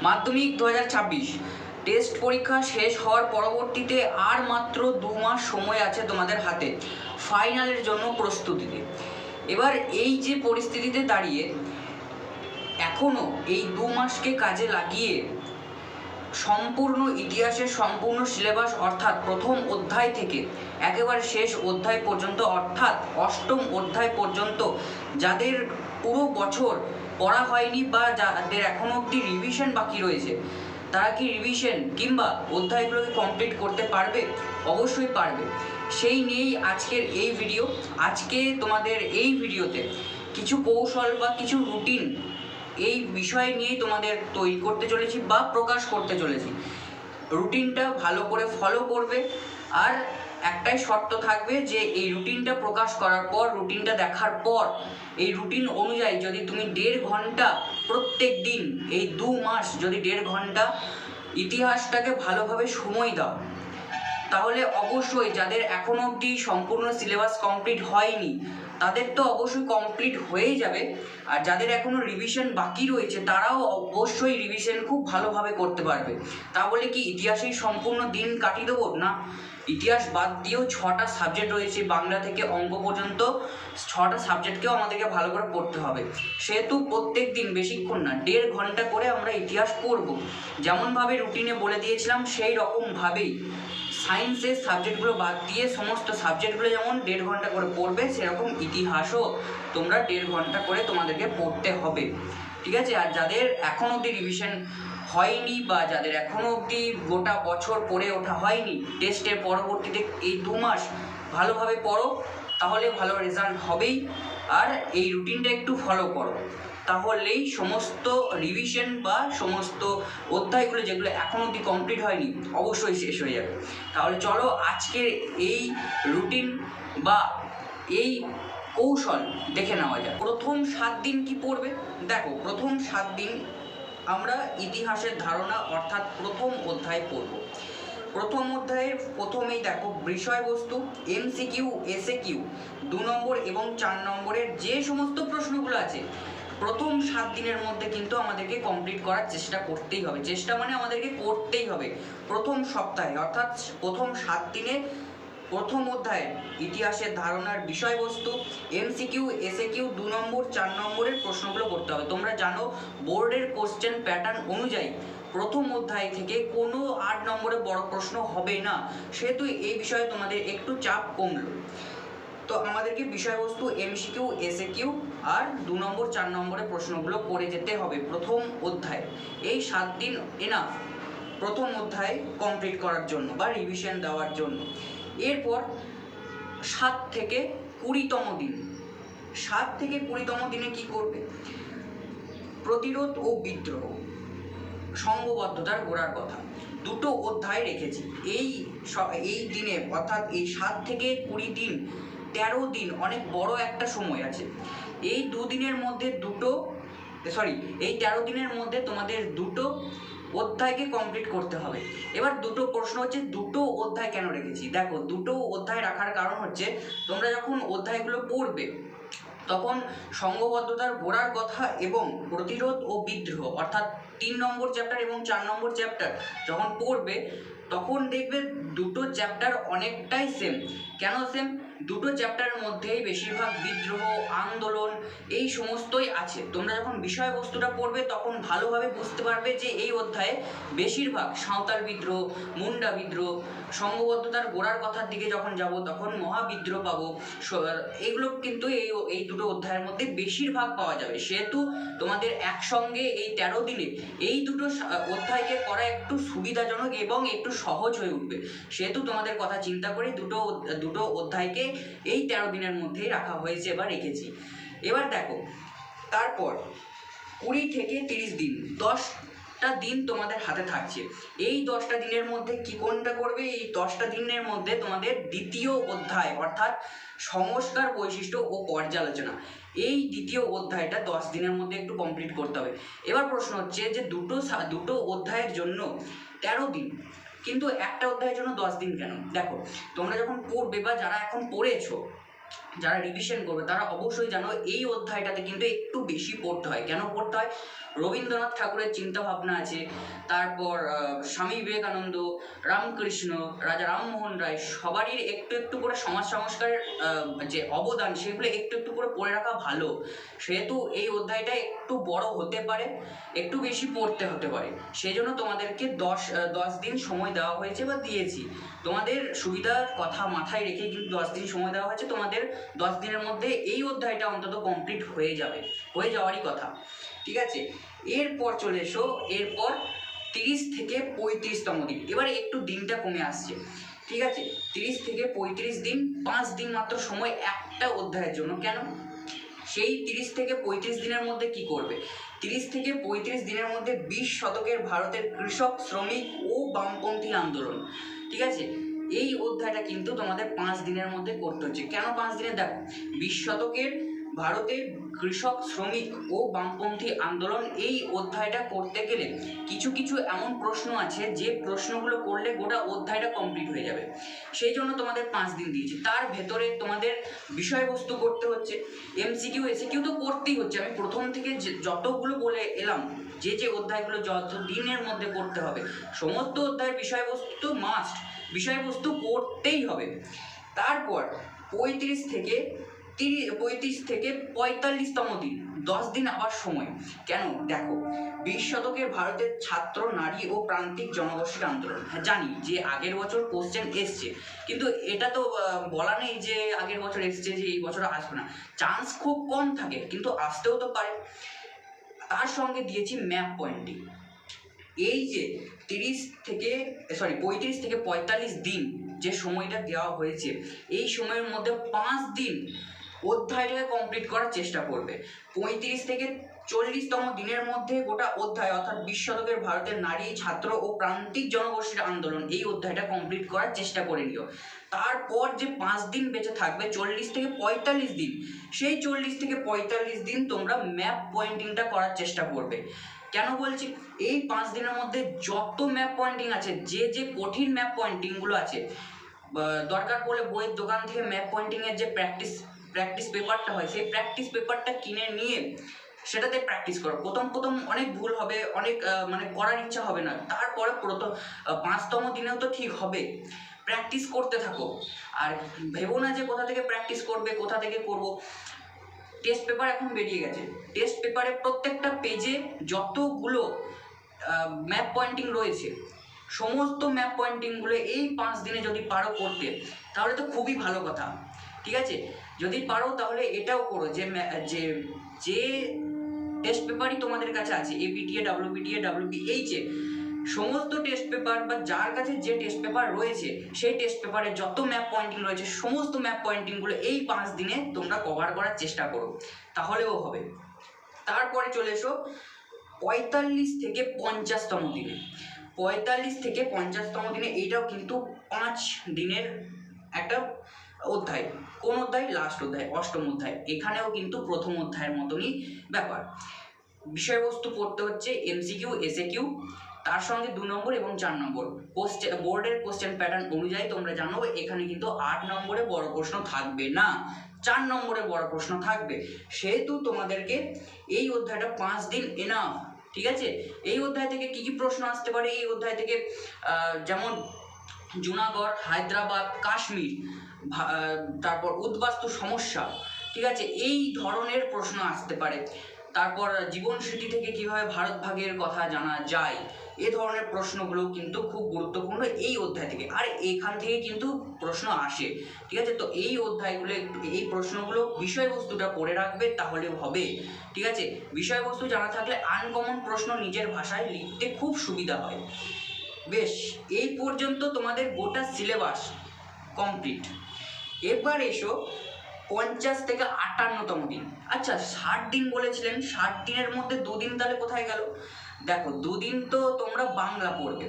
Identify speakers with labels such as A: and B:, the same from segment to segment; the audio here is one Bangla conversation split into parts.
A: মাধ্যমিক 2026 টেস্ট পরীক্ষা শেষ হওয়ার পরবর্তীতে আর মাত্র 2 মাস সময় আছে তোমাদের হাতে ফাইনালের জন্য প্রস্তুতিতে। এবার এই যে পরিস্থিতিতে দাঁড়িয়ে এখনও এই 2 মাসকে কাজে লাগিয়ে সম্পূর্ণ ইতিহাসের সম্পূর্ণ সিলেবাস অর্থাৎ প্রথম অধ্যায় থেকে একেবারে শেষ অধ্যায় পর্যন্ত অর্থাৎ অষ্টম অধ্যায় পর্যন্ত যাদের পুরো বছর পড়া হয়নি বা যাদের এখনও অবধি রিভিশন বাকি রয়েছে, তারা কি রিভিশন কিংবা অধ্যায়গুলোকে কমপ্লিট করতে পারবে? অবশ্যই পারবে। সেই নিয়েই আজকের এই ভিডিও। আজকে তোমাদের এই ভিডিওতে কিছু কৌশল বা কিছু রুটিন এই বিষয় নিয়েই তোমাদের তৈরি করতে চলেছি বা প্রকাশ করতে চলেছি। রুটিনটা ভালো করে ফলো করবে, আর একটাই শর্ত থাকবে যে এই রুটিনটা প্রকাশ করার পর, রুটিনটা দেখার পর এই রুটিন অনুযায়ী যদি তুমি 1.5 ঘন্টা প্রত্যেক দিন এই 2 মাস যদি 1.5 ঘন্টা ইতিহাসটাকে ভালোভাবে সময় দাও, তাহলে অবশ্যই যাদের এখনও অবধি সম্পূর্ণ সিলেবাস কমপ্লিট হয়নি তাদের তো অবশ্যই কমপ্লিট হয়েই যাবে, আর যাদের এখনও রিভিশন বাকি রয়েছে তারাও অবশ্যই রিভিশন খুব ভালোভাবে করতে পারবে। তা বলে কি ইতিহাসেই সম্পূর্ণ দিন কাটিয়ে দেবো? না, ইতিহাস বাদ দিয়েও 6টা সাবজেক্ট রয়েছে, বাংলা থেকে অঙ্ক পর্যন্ত 6টা সাবজেক্টকেও আমাদেরকে ভালো করে পড়তে হবে। সেহেতু প্রত্যেক দিন বেশিক্ষণ না, 1.5 ঘন্টা করে আমরা ইতিহাস পড়ব। যেমনভাবে রুটিনে বলে দিয়েছিলাম সেই রকমভাবেই সায়েন্সের সাবজেক্টগুলো বাদ দিয়ে সমস্ত সাবজেক্টগুলো যেমন 1.5 ঘন্টা করে পড়বে, সেরকম ইতিহাসও তোমরা 1.5 ঘন্টা করে তোমাদেরকে পড়তে হবে, ঠিক আছে? আর যাদের এখনও অবধি রিভিশন হয়নি বা যাদের এখনও অবধি গোটা বছর পড়ে ওঠা হয়নি, টেস্টের পরবর্তীতে এই 2 মাস ভালোভাবে পড়ো, তাহলে ভালো রেজাল্ট হবেই। আর এই রুটিনটা একটু ফলো করো, তাহলেই সমস্ত রিভিশন বা সমস্ত অধ্যায়গুলো যেগুলো এখনও অবধি কমপ্লিট হয়নি অবশ্যই শেষ হয়ে যাবে। তাহলে চলো আজকের এই রুটিন বা এই কৌশল দেখে নেওয়া যায়। প্রথম 7 দিন কি পড়বে? দেখো, প্রথম 7 দিন আমরা ইতিহাসের ধারণা অর্থাৎ প্রথম অধ্যায় পড়ব। প্রথম অধ্যায়ে প্রথমেই দেখো বিষয়বস্তু, MCQ, SAQ 2 নম্বর এবং 4 নম্বরের যে সমস্ত প্রশ্নগুলো আছে প্রথম 7 দিনের মধ্যে কিন্তু আমাদেরকে কমপ্লিট করার চেষ্টা করতেই হবে। চেষ্টা মানে আমাদেরকে করতেই হবে। প্রথম সপ্তাহে অর্থাৎ প্রথম 7 দিনে প্রথম অধ্যায়ে ইতিহাসের ধারণার বিষয়বস্তু, MCQ, SAQ 2 নম্বর 4 নম্বরের প্রশ্নগুলো করতে হবে। তোমরা জানো বোর্ডের কোশ্চেন প্যাটার্ন অনুযায়ী প্রথম অধ্যায় থেকে কোনো 8 নম্বরে বড় প্রশ্ন হবে না, সেহেতু এই বিষয়ে তোমাদের একটু চাপ কমলো। তো আমাদেরকে বিষয়বস্তু, MCQ, SAQ আর 2 নম্বর 4 নম্বরের প্রশ্নগুলো করে যেতে হবে প্রথম অধ্যায়। এই 7 দিন এনাফ প্রথম অধ্যায় কমপ্লিট করার জন্য বা রিভিশন দেওয়ার জন্য। এরপর 7 থেকে 20তম দিন, 7 থেকে 20তম দিনে কি করবে? প্রতিরোধ ও বিদ্রোহ, সংঘবদ্ধতার গোড়ার কথা, দুটো অধ্যায় রেখেছি এই দিনে, অর্থাৎ এই 7 থেকে 20 দিন, 13 দিন অনেক বড় একটা সময় আছে। এই 2 দিনের মধ্যে এই 13 দিনের মধ্যে তোমাদের দুটো অধ্যায়কে কমপ্লিট করতে হবে। এবার দুটো প্রশ্ন হচ্ছে দুটো অধ্যায় কেন রেখেছি? দেখো, দুটো অধ্যায় রাখার কারণ হচ্ছে তোমরা যখন অধ্যায়গুলো পড়বে তখন সংঘবদ্ধতার গোড়ার কথা এবং প্রতিরোধ ও বিদ্রোহ অর্থাৎ 3 নম্বর চ্যাপ্টার এবং 4 নম্বর চ্যাপ্টার যখন পড়বে তখন দেখবে দুটো চ্যাপ্টার অনেকটাই সেম। কেন সেম? দুটো চ্যাপ্টারের মধ্যেই বেশিরভাগ বিদ্রোহ, আন্দোলন এই সমস্তই আছে। তোমরা যখন বিষয়বস্তুটা পড়বে তখন ভালোভাবে বুঝতে পারবে যে এই অধ্যায়ে বেশিরভাগ সাঁওতাল বিদ্রোহ, মুন্ডা বিদ্রোহ, সংঘবদ্ধতার গোড়ার কথার দিকে যখন যাব তখন মহাবিদ্রোহ পাবো। এগুলো কিন্তু এই দুটো অধ্যায়ের মধ্যে বেশিরভাগ পাওয়া যাবে। সেহেতু তোমাদের একসঙ্গে এই 13 দিনে এই দুটো অধ্যায়কে করা একটু সুবিধাজনক এবং একটু সহজ হয়ে উঠবে। সেহেতু তোমাদের কথা চিন্তা করে দুটো অধ্যায়কে এই 13 দিনের মধ্যেই রাখা হয়েছে বা রেখেছি। এবার দেখো, তারপর 20 থেকে 30 দিন, 10টা দিন তোমাদের হাতে থাকছে। এই 10টা দিনের মধ্যে কি কোনটা করবে? এই 10টা দিনের মধ্যে তোমাদের দ্বিতীয় অধ্যায় অর্থাৎ সংস্কার, বৈশিষ্ট্য ও পর্যালোচনা, এই দ্বিতীয় অধ্যায়টা 10 দিনের মধ্যে একটু কমপ্লিট করতে হবে। এবার প্রশ্ন হচ্ছে যে দুটো অধ্যায়ের জন্য 13 দিন, কিন্তু একটা অধ্যায়ের জন্য 10 দিন কেন? দেখো, তোমরা যখন পড়বে বা যারা এখন পড়েছো যারা রিভিশন করবে তারা অবশ্যই জানো এই অধ্যায়টাতে কিন্তু একটু বেশি পড়তে হয়। কেন পড়তে হয়? রবীন্দ্রনাথ ঠাকুরের চিন্তা ভাবনা আছে, তারপর স্বামী বিবেকানন্দ, রামকৃষ্ণ, রাজা রামমোহন রায়, সবারই একটু একটু করে সমাজ সংস্কারের যে অবদান সেগুলো একটু একটু করে পড়ে রাখা ভালো। সেহেতু এই অধ্যায়টা একটু বড় হতে পারে, একটু বেশি পড়তে হতে পারে, সেই জন্য তোমাদেরকে 10 দিন সময় দেওয়া হয়েছে বা দিয়েছি। তোমাদের সুবিধার কথা মাথায় রেখে কিন্তু 10 দিন সময় দেওয়া হয়েছে। তোমাদের 10 দিনের মধ্যে এই অধ্যায়টা অন্তত কমপ্লিট হয়ে যাবে, হয়ে যাওয়ারই কথা। ঠিক আছে, এরপর চলে এসো, এরপর 30 থেকে 35তম দিন। এবারে একটু দিনটা কমে আসছে। ঠিক আছে, 30 থেকে 35 দিন, 5 দিন মাত্র সময় একটা অধ্যায়ের জন্য। কেন? সেই 30 থেকে 35 দিনের মধ্যে কি করবে? 30 থেকে 35 দিনের মধ্যে 20 শতকের ভারতের কৃষক, শ্রমিক ও বামপন্থী আন্দোলন। ঠিক আছে, এই অধ্যায়টা কিন্তু তোমাদের 5 দিনের মধ্যে করতে হচ্ছে। কেন 5 দিনে? দেখো, 20 শতকের ভারতের কৃষক, শ্রমিক ও বামপন্থী আন্দোলন, এই অধ্যায়টা করতে গেলে কিছু কিছু এমন প্রশ্ন আছে যে প্রশ্নগুলো করলে গোটা অধ্যায়টা কমপ্লিট হয়ে যাবে। সেই জন্য তোমাদের 5 দিন দিয়েছি। তার ভেতরে তোমাদের বিষয়বস্তু করতে হচ্ছে, এমসিকিউ এসিকিউ তো করতেই হচ্ছে। আমি প্রথম থেকে যতগুলো বলে এলাম, যে যে অধ্যায়গুলো যত দিনের মধ্যে করতে হবে, সমস্ত অধ্যায়ের বিষয়বস্তু মাস্ট, বিষয়বস্তু পড়তেই হবে। তারপর 35 থেকে 45তম দিন, 10 দিন আবার সময়। কেন? দেখো, 20 শতকের ভারতের ছাত্র, নারী ও প্রান্তিক জনগোষ্ঠীর আন্দোলন। হ্যাঁ, জানি যে আগের বছর কোশ্চেন এসছে, কিন্তু এটা তো বলা নেই যে আগের বছর এসছে যে এই বছর আসবে না। চান্স খুব কম থাকে, কিন্তু আসতেও তো পারে। তার সঙ্গে দিয়েছি ম্যাপ পয়েন্টিং। এই যে 35 থেকে 45 দিন যে সময়টা দেওয়া হয়েছে, এই সময়ের মধ্যে 5 দিন অধ্যায়টাকে কমপ্লিট করার চেষ্টা করবে। 35 থেকে 40তম দিনের মধ্যে গোটা অধ্যায়, অর্থাৎ 20 শতকের ভারতের নারী, ছাত্র ও প্রান্তিক জনগোষ্ঠীর আন্দোলন, এই অধ্যায়টা কমপ্লিট করার চেষ্টা করে নিও। তারপর যে 5 দিন বেঁচে থাকবে, 40 থেকে 45 দিন, সেই 40 থেকে 45 দিন তোমরা ম্যাপ পয়েন্টিংটা করার চেষ্টা করবে। কেন বলছি? এই 5 দিনের মধ্যে যত ম্যাপ পয়েন্টিং আছে, যে যে কঠিন ম্যাপ পয়েন্টিংগুলো আছে, দরকার পড়লে বইয়ের দোকান থেকে ম্যাপ পয়েন্টিংয়ের যে প্র্যাকটিস পেপারটা হয়, সেই প্র্যাকটিস পেপারটা কিনে নিয়ে সেটাতে প্র্যাকটিস করো। প্রথম প্রথম অনেক ভুল হবে, অনেক মানে করার ইচ্ছা হবে না। তারপরে 5তম দিনেও তো ঠিক হবে। প্র্যাকটিস করতে থাকো, আর ভেবো না যে কোথা থেকে প্র্যাকটিস করবে, কোথা থেকে করব। টেস্ট পেপার এখন বেরিয়ে গেছে, টেস্ট পেপারে প্রত্যেকটা পেজে যতগুলো ম্যাপ পয়েন্টিং রয়েছে, সমস্ত ম্যাপ পয়েন্টিংগুলো এই 5 দিনে যদি পারো করতে, তাহলে তো খুবই ভালো কথা। ঠিক আছে, যদি পারো তাহলে এটাও করো যে যে টেস্ট পেপারই তোমাদের কাছে আছে, এপিটিএ, ডাব্লিউবিটিএ, ডাব্লিউবিএইচে, সমস্ত টেস্ট পেপার বা যার কাছে যে টেস্ট পেপার রয়েছে, সেই টেস্ট পেপারে যত ম্যাপ পয়েন্টিং রয়েছে, সমস্ত ম্যাপ পয়েন্টিংগুলো এই 5 দিনে তোমরা কভার করার চেষ্টা করো, তাহলেও হবে। তারপরে চলে এসো 45 থেকে 50তম দিনে। 45 থেকে 50তম দিনে, এইটাও কিন্তু 5 দিনের একটা অধ্যায়। কোন অধ্যায়? লাস্ট অধ্যায়, 8ম অধ্যায়। এখানেও কিন্তু প্রথম অধ্যায়ের মতনই ব্যাপার। বিষয়বস্তু পড়তে হচ্ছে এমসিকিউ, এসএকিউ, তার সঙ্গে 2 নম্বর এবং 4 নম্বর বোর্ডের কোশ্চেন প্যাটার্ন অনুযায়ী তোমরা জানো এখানে কিন্তু 8 নম্বরে বড় প্রশ্ন থাকবে না, 4 নম্বরে বড় প্রশ্ন থাকবে। সেহেতু তোমাদেরকে এই অধ্যায়টা 5 দিন এনাফ। ঠিক আছে, এই অধ্যায় থেকে কি কি প্রশ্ন আসতে পারে? এই অধ্যায় থেকে যেমন জুনাগড়, হায়দ্রাবাদ, কাশ্মীর, তারপর উদ্বাস্তু সমস্যা, ঠিক আছে, এই ধরনের প্রশ্ন আসতে পারে। তারপর জীবন স্মৃতি থেকে কিভাবে ভারত ভাগের কথা জানা যায়, এ ধরনের প্রশ্নগুলো কিন্তু খুব গুরুত্বপূর্ণ এই অধ্যায় থেকে, আর এখান থেকে কিন্তু প্রশ্ন আসে। ঠিক আছে, তো এই অধ্যায়গুলো একটু, এই প্রশ্নগুলো বিষয়বস্তুটা পড়ে রাখবে, তাহলে হবে। ঠিক আছে, বিষয়বস্তু জানা থাকলে আনকমন প্রশ্ন নিজের ভাষায় লিখতে খুব সুবিধা হয়। বেশ, এই পর্যন্ত তোমাদের গোটা সিলেবাস কমপ্লিট। এবার এসো 50 থেকে 58তম দিন। আচ্ছা, 60 দিন বলেছিলেন, 60 দিনের মধ্যে 2 দিন তাহলে কোথায় গেল? দেখো, 2 দিন তো তোমরা বাংলা পড়বে।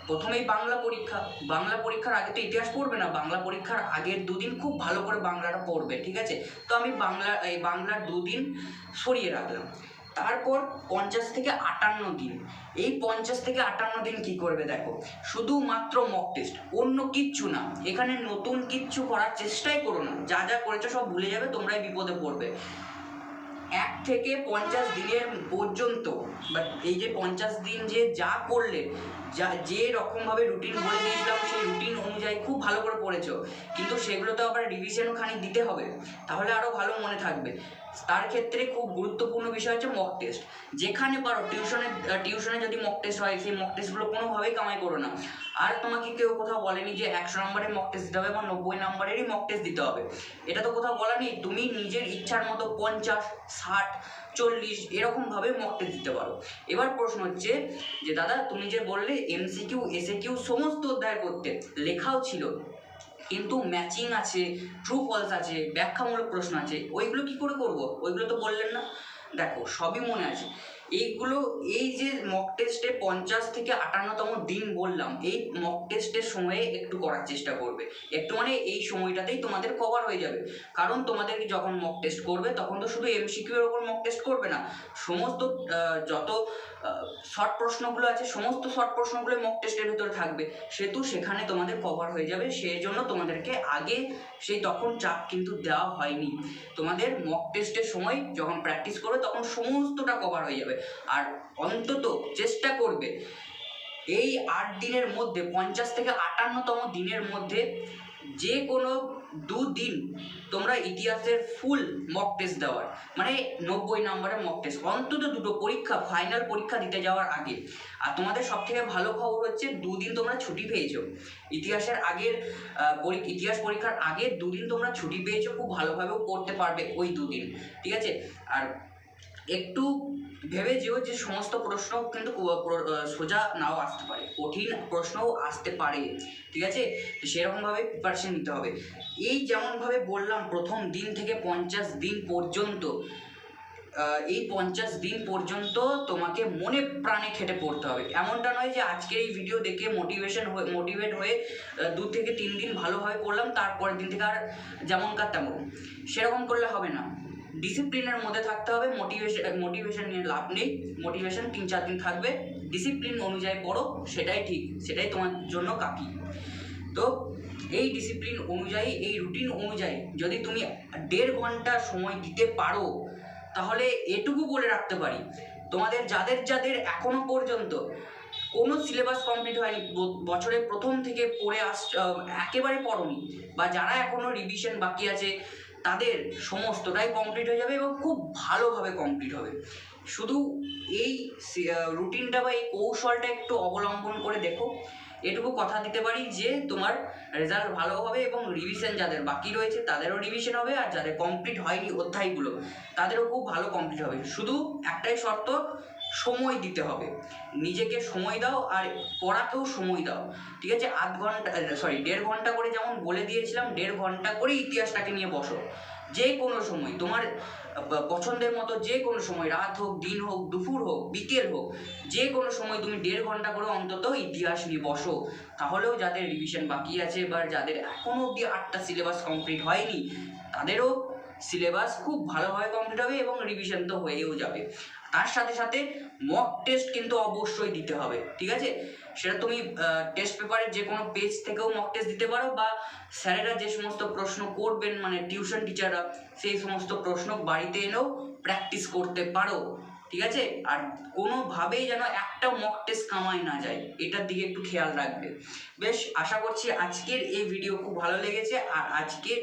A: প্রথমেই বাংলা পরীক্ষা, বাংলা পরীক্ষার আগে তো ইতিহাস পড়বে না, বাংলা পরীক্ষার আগের 2 দিন খুব ভালো করে বাংলাটা পড়বে। ঠিক আছে, তো আমি বাংলার 2 দিন সরিয়ে রাখলাম। তারপর 50 থেকে 58 দিন, এই 50 থেকে 58 দিন কি করবে দেখো, শুধুমাত্র মক টেস্ট, অন্য কিচ্ছু না। এখানে নতুন কিচ্ছু করার চেষ্টাই করো না, যা যা করেছো সব ভুলে যাবে, তোমরাই বিপদে পড়বে। 1 থেকে 50 দিনের পর্যন্ত, বাট এই যে 50 দিন যে যা করলে, যে রকমভাবে রুটিন বলে দিয়েছিলাম সেই রুটিন অনুযায়ী খুব ভালো করে পড়েছো, কিন্তু সেগুলো তো আবার রিভিশনও খানিক দিতে হবে, তাহলে আরও ভালো মনে থাকবে। তার ক্ষেত্রে খুব গুরুত্বপূর্ণ বিষয় হচ্ছে মক টেস্ট। যেখানে পারো টিউশনে যদি মক টেস্ট হয়, সেই মক টেস্টগুলো কোনোভাবেই কামাই করো না। আর তোমাকে কেউ কোথাও বলেনি যে 100 নম্বরের মক টেস্ট দিতে হবে বা 90 নম্বরেরই মক টেস্ট দিতে হবে, এটা তো কোথাও বলা নেই। তুমি নিজের ইচ্ছার মতো 50, 60, 40 এরকমভাবে মক টেস্ট দিতে পারো। এবার প্রশ্ন হচ্ছে যে দাদা তুমি যে বললে MCQ SAQ সমস্ত অধ্যায় করতে, লেখাও ছিল, কিন্তু ম্যাচিং আছে, ট্রু ফলস আছে, ব্যাখ্যামূলক প্রশ্ন আছে, ওইগুলো কি করে করব? ওইগুলো তো বললেন না। দেখো সবই মনে আছে এইগুলো। এই যে মক টেস্টে 50 থেকে 58তম দিন বললাম, এই মক টেস্টের সময়ে একটু করার চেষ্টা করবে, একটু মানে এই সময়টাতেই তোমাদের কভার হয়ে যাবে। কারণ তোমাদের যখন মক টেস্ট করবে তখন তো শুধু MCQ এর ওপর মক টেস্ট করবে না, সমস্ত যত শর্ট প্রশ্নগুলো আছে সমস্ত শর্ট প্রশ্নগুলো মক টেস্টের ভিতরে থাকবে, সেহেতু সেখানে তোমাদের কভার হয়ে যাবে। সেই জন্য তোমাদেরকে আগে তখন চাপ কিন্তু দেওয়া হয়নি। তোমাদের মক টেস্টের সময় যখন প্র্যাকটিস করবে তখন সমস্তটা কভার হয়ে যাবে। আর অন্তত চেষ্টা করবে এই 8 দিনের মধ্যে, 50 থেকে 58তম দিনের মধ্যে যে কোনো 2 দিন তোমরা ইতিহাসের ফুল মক টেস্ট দেওয়ার, মানে 90 নম্বরের মক টেস্ট, অন্তত 2টো পরীক্ষা, ফাইনাল পরীক্ষা দিতে যাওয়ার আগে। আর তোমাদের সব থেকে ভালো খবর হচ্ছে 2 দিন তোমরা ছুটি পেয়েছো, ইতিহাসের আগের ইতিহাস পরীক্ষার আগে 2 দিন তোমরা ছুটি পেয়েছো, খুব ভালোভাবেও পড়তে পারবে ওই 2 দিন, ঠিক আছে? আর একটু ভেবে যেও যে সমস্ত প্রশ্ন কিন্তু সোজা নাও আসতে পারে, কঠিন প্রশ্নও আসতে পারে, ঠিক আছে? তো সেরকমভাবে প্রিপারেশন নিতে হবে। এই যেমনভাবে বললাম প্রথম দিন থেকে 50 দিন পর্যন্ত, এই 50 দিন পর্যন্ত তোমাকে মনে প্রাণে খেটে পড়তে হবে। এমনটা নয় যে আজকের এই ভিডিও দেখে মোটিভেট হয়ে 2 থেকে 3 দিন ভালোভাবে পড়লাম, তারপরের দিন থেকে আর যেমনকার তেমন, সেরকম করলে হবে না। ডিসিপ্লিনের মধ্যে থাকতে হবে। মোটিভেশন নিয়ে লাভ নেই, মোটিভেশন 3-4 দিন থাকবে, ডিসিপ্লিন অনুযায়ী পড়ো, সেটাই ঠিক, সেটাই তোমার জন্য কাফি। তো এই ডিসিপ্লিন অনুযায়ী, এই রুটিন অনুযায়ী যদি তুমি 1.5 ঘন্টা সময় দিতে পারো, তাহলে এটুকু বলে রাখতে পারি, তোমাদের যাদের এখনো পর্যন্ত কোনো সিলেবাস কমপ্লিট হয়নি, বছরের প্রথম থেকে পড়ে একেবারে পড়োনি, বা যারা এখনো রিভিশন বাকি আছে, তাদের সমস্তটাই কমপ্লিট হয়ে যাবে এবং খুব ভালোভাবে কমপ্লিট হবে। শুধু এই রুটিনটা বা এই কৌশলটা একটু অবলম্বন করে দেখো, এটুকু কথা দিতে পারি যে তোমার রেজাল্ট ভালো হবে এবং রিভিশন যাদের বাকি রয়েছে তাদেরও রিভিশন হবে, আর যাদের কমপ্লিট হয়নি অধ্যায়গুলো তাদেরও খুব ভালো কমপ্লিট হবে। শুধু একটাই শর্ত, সময় দিতে হবে, নিজেকে সময় দাও আর পড়াকেও সময় দাও, ঠিক আছে? 1.5 ঘন্টা করে যেমন বলে দিয়েছিলাম, 1.5 ঘন্টা করে ইতিহাসটাকে নিয়ে বসো। যে কোনো সময় তোমার পছন্দের মতো, যে কোনো সময়, রাত হোক, দিন হোক, দুপুর হোক, বিকেল হোক, যে কোনো সময় তুমি 1.5 ঘন্টা করে অন্তত ইতিহাস নিয়ে বসো। তাহলেও যাদের রিভিশন বাকি আছে বা যাদের এখনও অবধি 8টা সিলেবাস কমপ্লিট হয়নি, তাদেরও সিলেবাস খুব ভালোভাবে কমপ্লিট হবে এবং রিভিশন তো হয়েও যাবে। তার সাথে সাথে মক টেস্ট কিন্তু অবশ্যই দিতে হবে, ঠিক আছে? সেটা তুমি টেস্ট পেপারের যে কোনো পেজ থেকেও মক টেস্ট দিতে পারো, বা স্যারেরা যে সমস্ত প্রশ্ন করবেন, মানে টিউশন টিচাররা, সেই সমস্ত প্রশ্ন বাড়িতে এনেও প্র্যাকটিস করতে পারো, ঠিক আছে? আর কোনোভাবেই যেন একটা মক টেস্ট কামাই না যায়, এটার দিকে একটু খেয়াল রাখবে। বেশ, আশা করছি আজকের এই ভিডিও খুব ভালো লেগেছে। আর আজকে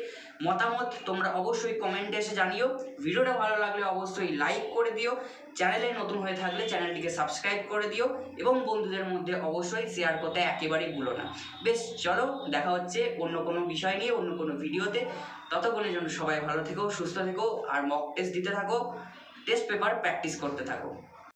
A: মতামত তোমরা অবশ্যই কমেন্টে এসে জানিও। ভিডিওটা ভালো লাগলে অবশ্যই লাইক করে দিও, চ্যানেলে নতুন হয়ে থাকলে চ্যানেলটিকে সাবস্ক্রাইব করে দিও এবং বন্ধুদের মধ্যে অবশ্যই শেয়ার করতে একেবারেই ভুলো না। বেশ, চলো দেখা হচ্ছে অন্য কোনো বিষয় নিয়ে, অন্য কোনো ভিডিওতে। ততক্ষণের জন্য সবাই ভালো থেকো, সুস্থ থেকো, আর মক টেস্ট দিতে থাকো, টেস্ট পেপার প্র্যাকটিস করতে থাকো।